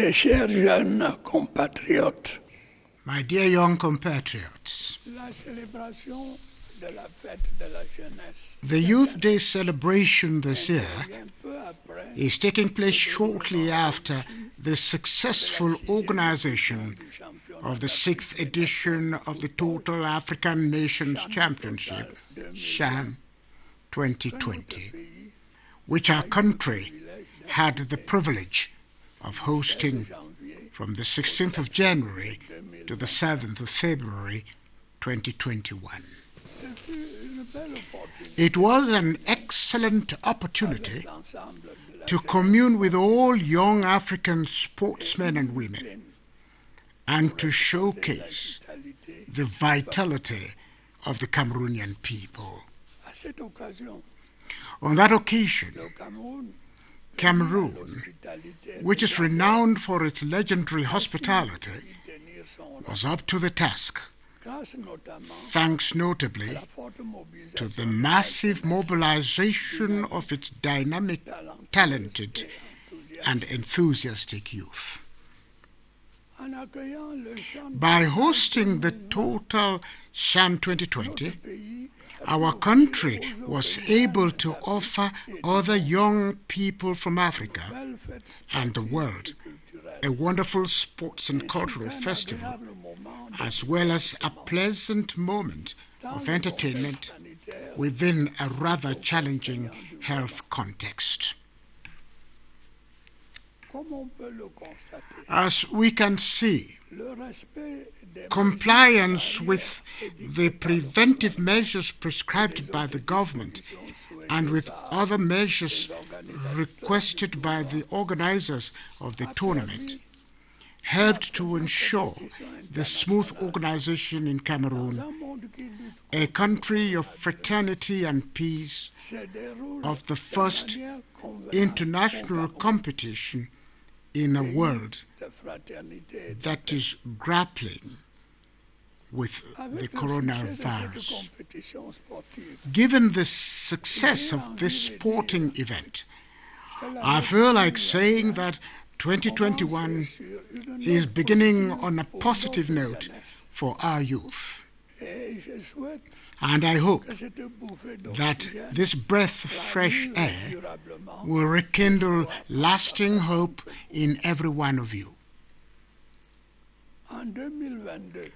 Mes chers jeunes compatriotes, My dear young compatriots, la célébration de la fête de la jeunesse the Youth Day celebration this year vient peu après is taking place shortly after the successful organization du championnat of the 6th edition of the Total African Nations Championship, CHAN 2020, which our country had the privilege of hosting from the 16th of January to the 7th of February 2021. Ce fut une belle opportunité It was an excellent opportunity l'ensemble de la to commune with all young African sportsmen and women and to showcase vitalité. the vitality of the Cameroonian people. À cette occasion, On that occasion, le Cameroon, l'hospitalité which is renowned for its legendary hospitality, tenir son was up to the task, grâce notamment thanks notably à la forte mobilisation to the massive mobilization of its dynamic, talented, and enthusiastic youth. en accueillant le champ By hosting the Total CHAN 2020, pays our country was able to offer other young people from Africa belle fête and the world culturelle. a wonderful sports and cultural festival, Agréable moment as well as a pleasant moment of entertainment sanitaire within a rather challenging health context. comme on peut le constater. As we can see, Le respect des compliance with the preventive measures prescribed by the government and with other measures requested by the organizers of the tournament helped to ensure the smooth organization in Cameroon, un monde qui lutte a country of fraternity and peace, se déroule of the first manière convenable international competition in a world de fraternité et de that is grappling with the Avec le succès de cette coronavirus. compétition sportive, Given the success of this sporting event, I feel like saying that 2021 sur une is note beginning positive on a pour positive notre note jeunesse. for our youth. Et je souhaite And I hope que cette bouffée that d'oxygène this breath of fresh ravit air durablement will rekindle lasting hope in every one of you. en 2022.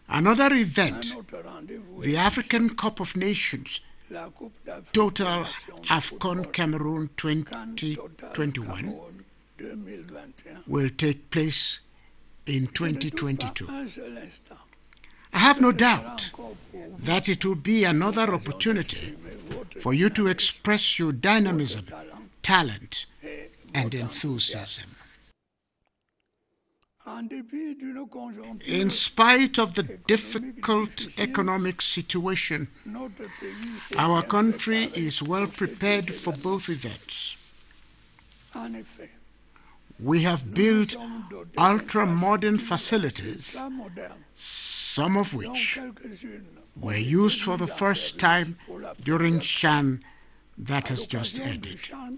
Another Un event, autre rendez-vous the est African Cup of Nations, la Coupe d'Afrique Total des Nations de AFCON football. Cameroon Cannes Total 2021, Cameroun 2021. will take place in Je ne doute 2022. pas un seul instant I have no que ce sera doubt encore pour vous that it will be another opportunity d'exprimer votre for you to express your dynamism, talent talent, et and votre enthusiasm. En dépit d'une conjoncture, In spite of the difficult economic situation, notre pays s'est our bien country préparé is well pour ces prepared deux for événements. both events. En effet, We have nous built sommes dotés ultra-modern d'infrastructures facilities, ultramodernes, some of dont which quelques-unes ont were été used for the mises en first service time pour la during période CHAN that à has just l'occasion du ended. chant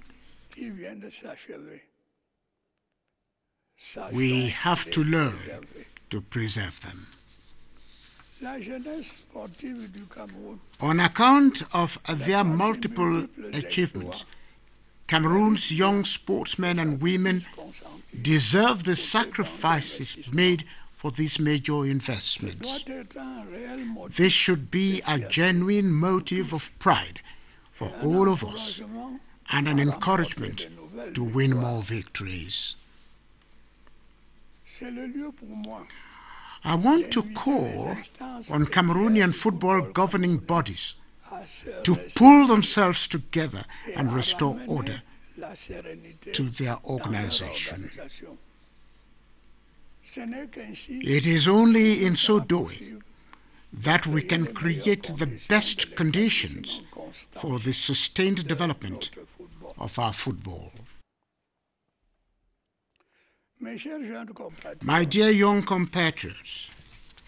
qui vient de s'achever. We Sachons have to les learn préserver. to preserve them. La jeunesse sportive du Cameroun On account of their multiple achievements, Cameroon's young sportsmen and women consentit deserve the sacrifices made for these major investments. doit être un réel motif This should be a genuine motive of pride for all of us d'encouragement and an à encouragement remporter de nouvelles to win victoires. more victories. C'est le lieu pour moi I want to call on Cameroonian football governing bodies à se to restaurer pull themselves together et and à restore ramener order la sérénité to their dans leur organization. organisation. Ce n'est qu'ainsi It is only in so doing possible that we can create the best conditions d'épanouissement constant for the sustained development de football. of our football. Mes chers jeunes compatriotes, My dear young compatriots,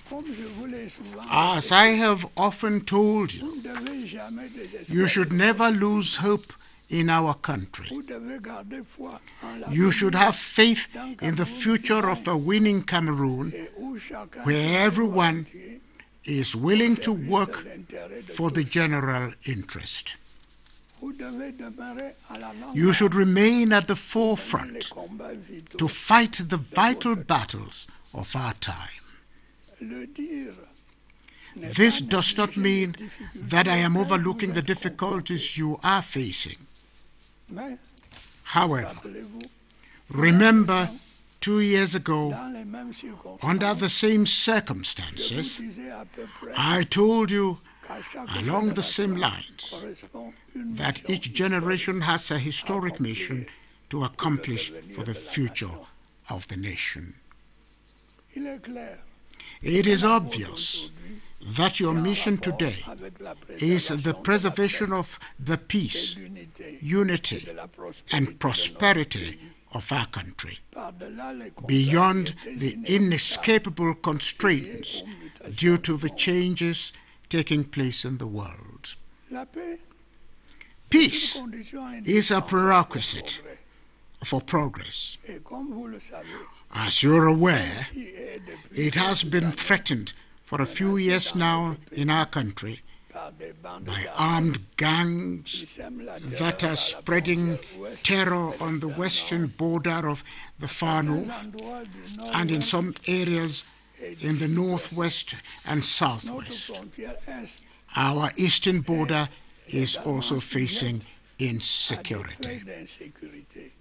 comme je vous l'ai souvent as I have often told you, vous ne devez jamais désespérer. you should never lose hope in our country. Vous devez garder foi en la You should have faith in the future of a winning Cameroon et où chacun where everyone entier is willing to work de l'intérêt de for the tous. general interest. Vous devez demeurer à la langue You should remain at the les forefront combats vitaux. to fight the vital battles of our time. Le dire n'est This pas does not négliger mean les difficultés that I am auxquelles overlooking vous the êtes difficulties you are facing. confrontés. Mais, However, rappelez-vous, remember 2 years ago, dans les mêmes circonstances, under the same je circumstances, vous disais à peu près I told you qu'à chaque along the génération same lines correspond une that mission each generation has a historic mission to accomplish for the future of the nation. Il est clair It is obvious that your mission today avec la is préservation the de preservation la paix, of the peace, de l'unité unity, et de la prospérité and de notre prosperity pays. of our country, Par-delà les beyond contraintes the inéluctables inescapable constraints due to the changes taking place in the world. La paix Peace est une condition is a indispensable prerequisite au progrès. for progress. Et comme vous le savez, As you're aware, il est depuis it has been threatened for a few years now in our country par des bandes by d'armes armed gangs qui sèment la that terreur are à la spreading frontière ouest terror et on the l'extrême western nord. border of the far Certains north endroits du nord and in some areas et in the du northwest and Notre southwest. frontière est Our eastern border is also également facing sujette à des insecurity. faits d'insécurité.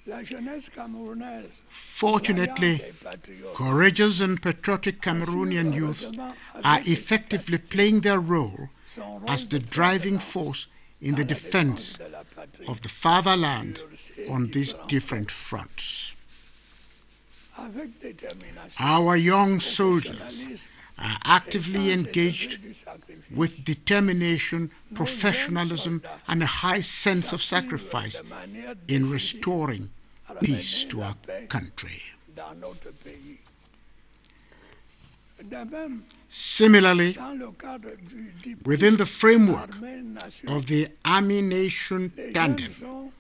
La jeunesse camerounaise, Fortunately, vaillante et patriote, courageous and patriotic Cameroonian youth are effectively playing their role son rôle as the de driving préférence force in dans the la defense défense de la patrie of the fatherland sur ces on these différents different fronts. avec détermination, Our young soldiers professionnalisme are et actively sens engaged élevé du sacrifice, with determination, professionalism, and a high sense of sacrifice de manière in décisive restoring à peace ramener to la our paix country. dans notre pays. De même, Similarly, dans le cadre du DIP, within the framework l'armée nationale, of the Army-Nation les jeunes tandem, sont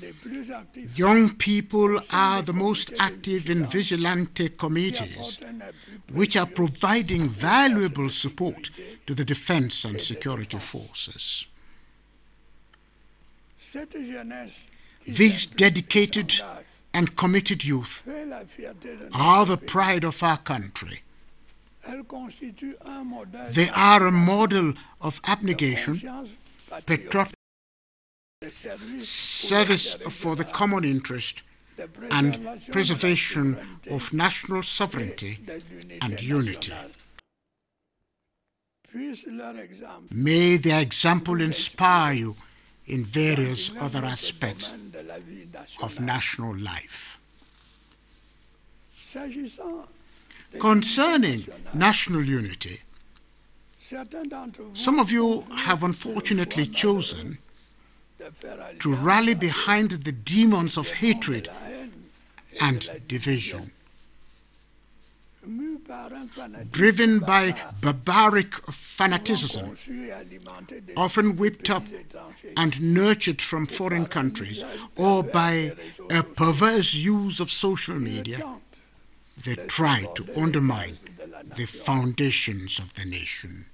les plus actifs young people are the most active in vigilante qui committees, apportent un appui which are précieux providing valuable support to the defense and security forces. Cette jeunesse qui These s'implique, dedicated s'engage, and committed youth fait la fierté de are notre the pays. pride of our country. Elle constitue un modèle They are a model of de abnegation, conscience patriotic patriotique, de service for the common interest, de and préservation de la preservation souveraineté of national et sovereignty de l'unité and unity. nationale. Puisse leur exemple May their example inspire you in various dans other divers aspects domaines de la vie of nationale. national life. S'agissant des Concerning unités nationales, national unity, certains d'entre vous some of you ont have vu unfortunately le choix chosen de faire to alliance rally avec behind the demons of les démons de hatred la haine et and de la division, Mus par un fanatisme driven by barbare, barbaric souvent fanaticism, conçu et alimenté des often whipped up pays étrangers, and nurtured from foreign countries, or by a perverse use of social media, tentent they try to undermine the foundations of the nation.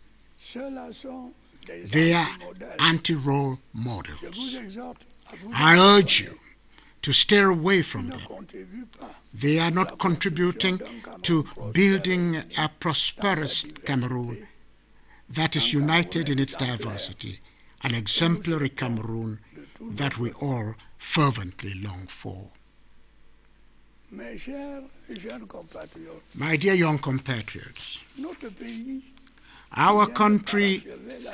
Ceux-là sont des They are anti-modèles. anti-role Je vous models. exhorte à vous I urge you to steer away from ne them. contribuent pas They are not contributing to building a prosperous Cameroon that is united in its diversity, an exemplary Cameroon that we all fervently long for. Mes chers jeunes compatriotes, My dear young compatriots, notre pays our country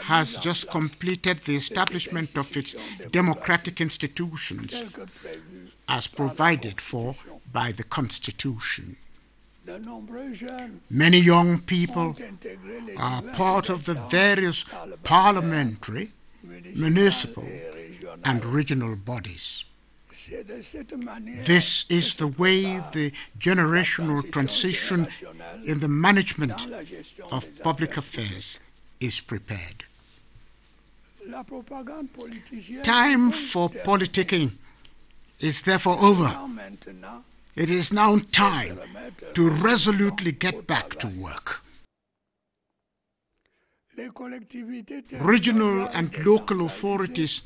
has just completed the establishment of its democratic institutions tel que prévu as provided for by the Constitution. de nombreux jeunes Many young ont people intégré les are diverses part of the instances various parliamentary, municipal, et régionales. and regional bodies. C'est de cette manière This is que the se way prépare the generational la transition générationnelle in the management dans la gestion of des public affaires affairs is prepared. La propagande politicienne Time for politicking is therefore over. maintenant It is now time to resolutely get back to work. les collectivités Regional and territoriales local décentralisées authorities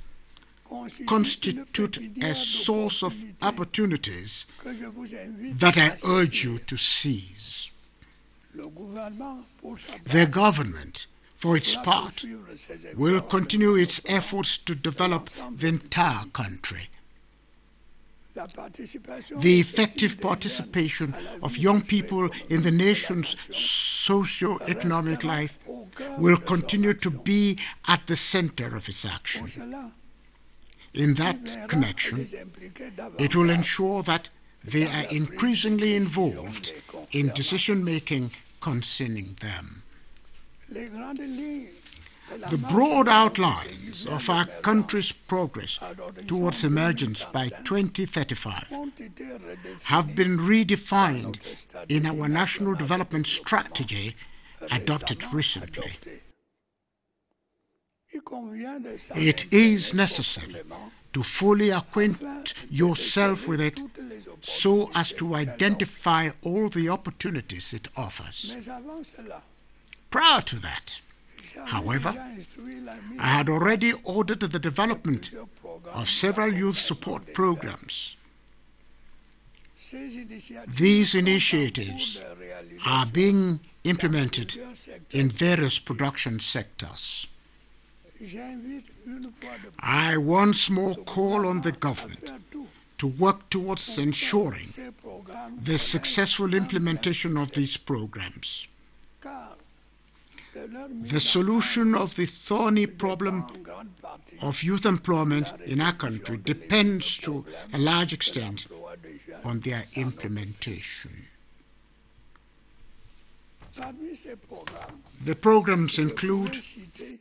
constitute a source of opportunities que je vous invite that I à urge saisir. you to seize. Le gouvernement, pour sa The part, government, for its va part, poursuivre ses will efforts continue de its développement. efforts to develop the entire country. La participation The effective effective des participation jeunes à la of vie young people in the socio-économique de la nation's nation socio-economic restera life au cœur will de son continue to action. be at the center of its Pour action. cela, In il that veillera à connection, les impliquer it will davantage ensure that they are increasingly involved in decision-making concerning them. les grandes lignes de la The marche broad de notre outlines pays of vers our l'émergence country's progress à l'horizon towards emergence by 2035 2035 ont été redéfinies have been redefined notre stratégie in our national nationale de development développement strategy adopted récemment recently. adoptée. Il convient de s'en It is imprégner necessary profondément to fully acquaint afin de yourself déceler with it toutes les so as opportunités to qu'elle identify all the opportunities it offers. offre. Mais avant cela, Prior to that, j'avais however, déjà instruit la mise I had en already place ordered the de development plusieurs programmes of several youth d'accompagnement support des programs. Ces initiatives These sont en initiatives cours de réalisation are being dans implemented plusieurs secteurs in various productifs. production sectors. J'invite une fois de plus I once more le call on the gouvernement à government faire tout to work towards pour que ensuring ces programmes the connaissent successful un plein implementation of succès, these programs. car de leur mise The en solution œuvre of the thorny problem dépend en grande partie of youth employment in our country de depends to problèmes a large de extent l'emploi des jeunes. on their implementation. Parmi ces programmes, The programs je include pourrais citer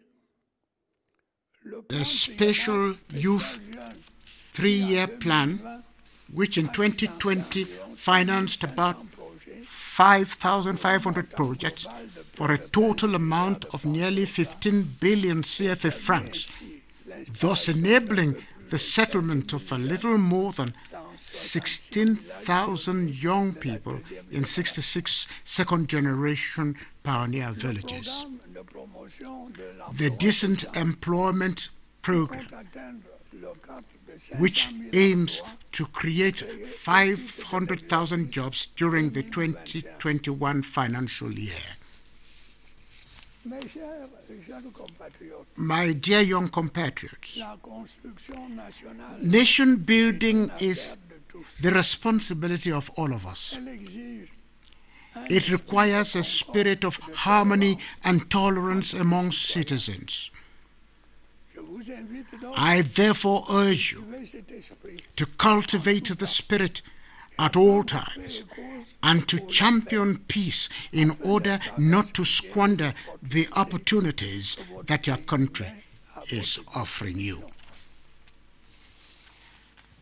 le a plan special triennal youth spécial jeune, three-year qui en plan, 2020 which in 2020 financed about projets 5,500 projects for a total amount of nearly 15 billion CFA francs, thus enabling the settlement of a little more than 16,000 young people in 66 second-generation pioneer villages. programme de promotion de The l'emploi Decent Employment Program, compte atteindre le cap de 500 which 000 aims emplois to create 500,000 jobs during the 2021 financial year. Mes chers jeunes compatriotes, My dear young compatriots, la construction nationale nation building est is l'affaire de tous. the responsibility of all of us. Elle exige un It esprit requires de a spirit of concorde, de harmony tolérance. and tolerance among citizens. Je vous invite donc I therefore urge you à cultiver cet esprit to cultivate the spirit at all times and to champion peace in order not to squander the opportunities that your country is offering you.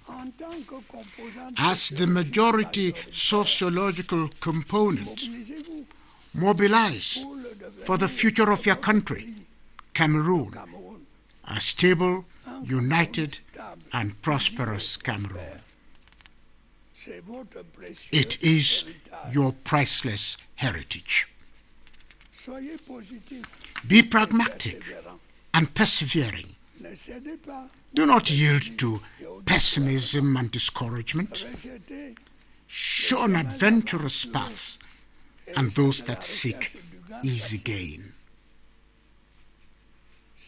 en tant que composante As the majority sociological component, mobilisez-vous mobilize pour le devenir for the future of your de country, votre pays, Cameroon, Cameroun, a stable, un united, stable, and prosperous prospère. Cameroon. C'est votre précieux It is héritage. your priceless heritage. Soyez positif, Be pragmatic persévérant. and persevering. Ne cédez pas, Do not yield to pessimism and discouragement. rejetez Show an adventurous path and those that seek easy gain.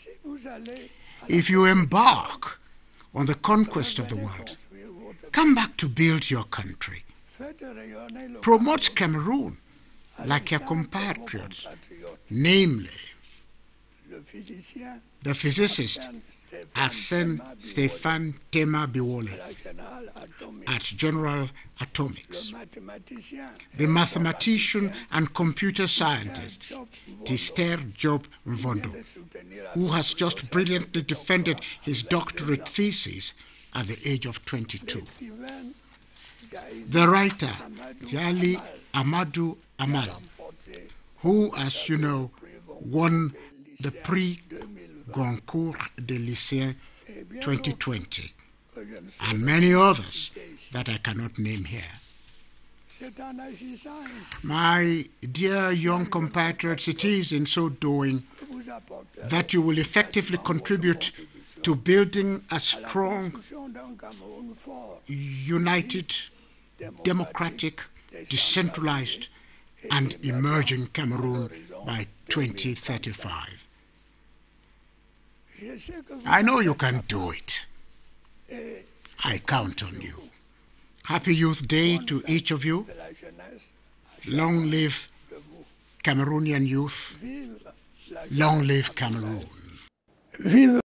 Si vous allez à If you embark on the conquest of the world, construire votre come back to build your country. faites rayonner le Promote Cameroon à like your l'instar de vos compatriots, compatriotes. namely Le physicien the physicist Arsène Stéphane Tema Biwole at General Atomics, le mathématicien the mathematician and computer scientist Tister Job Mvondo, who has just brilliantly defended his doctorate thesis at the age of 22. The writer Jali Amadou Amal, who, as you know, won the Prix Goncourt de Lycée Et bien 2020, d'autres, je ne sais and pas many others citer ici. that I cannot name here. C'est en agissant ainsi My dear young compatriots, it is in so doing que vous apporterez that you will effectively contribute to building a à la strong, construction d'un Cameroun fort, united, democratic, decentralized, and emerging Cameroon by 2035. Je sais que vous I know you êtes can do it. et I count on you. Happy Youth Day to each of you. de la jeunesse Long live de vous. Cameroonian youth. Vive la Long live Cameroon. Vive